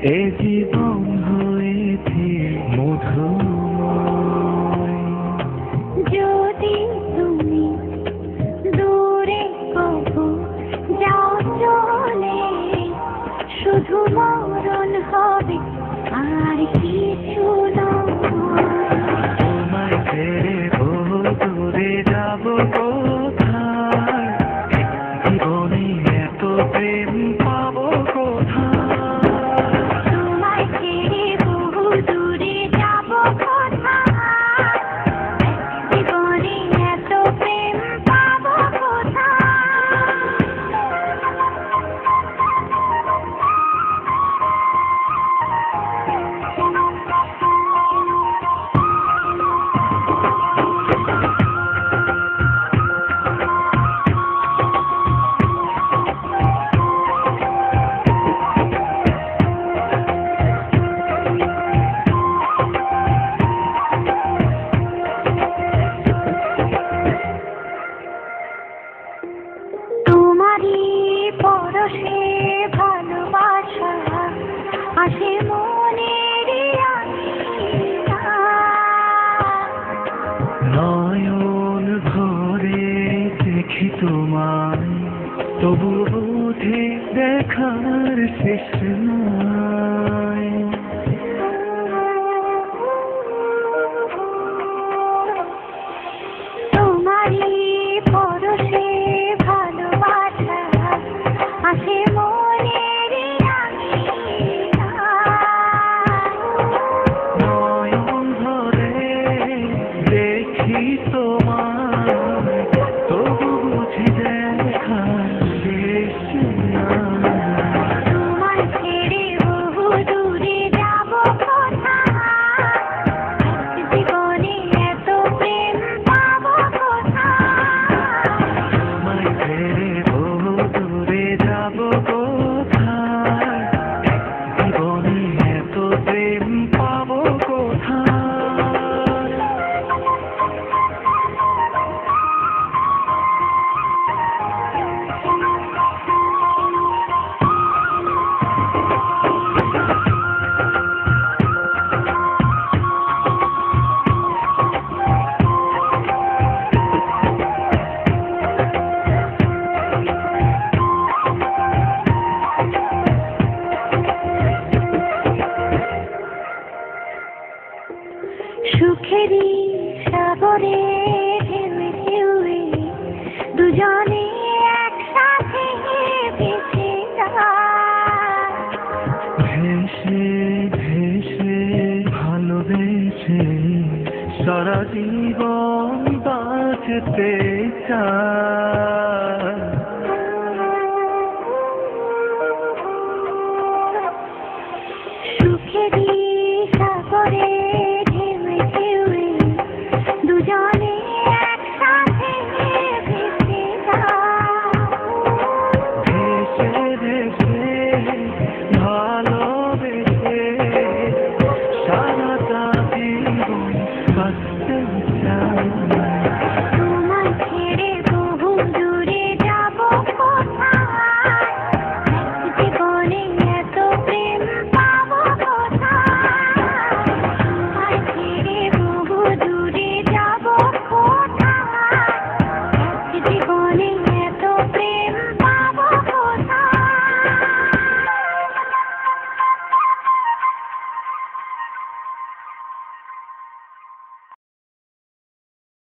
এ জীবন হয়েছে মধুময়। যদি তুমি দূরে কবু যাও চলে, শুধু মরণ হবে আর কিছু নয়। তোমায় ছেড়ে বহু দূরে যাব কোথায়, জীবনে এত প্রেম পাবো কোথায়। তোমায় ছেড়ে বহু দূরে যাব কোথায়, জীবনে এত প্রেম পাবো কোথায়। তোমারই পরশে ভালোবাসা আসে মনের নয়ন ভরে দেখি তোমায়, তবু বুঝি দেখার শেষ নাই। তোমারই পরশে ভালোবাসা আসে মনের নয়ন ভরে দেখি তোমায়, তবু বুঝি দেখার শেষ নাই। তোমায় ছেড়ে বহু দূরে যাব কোথায়, জীবনে এত প্রেম পাবো কোথায়। তোমায় ছেড়ে বহু দূরে যাব কোথায়, জীবনে এত প্রেম পাবো কোথায়। সুখেরই সাগরে ঢেউয়ে ঢেউয়ে দুজনে একসাথে ভেসে যায়। ভেসে ভেসে ভালোবেসে সারা জীবন বাঁচতে চাই। সুখেরই সাগরে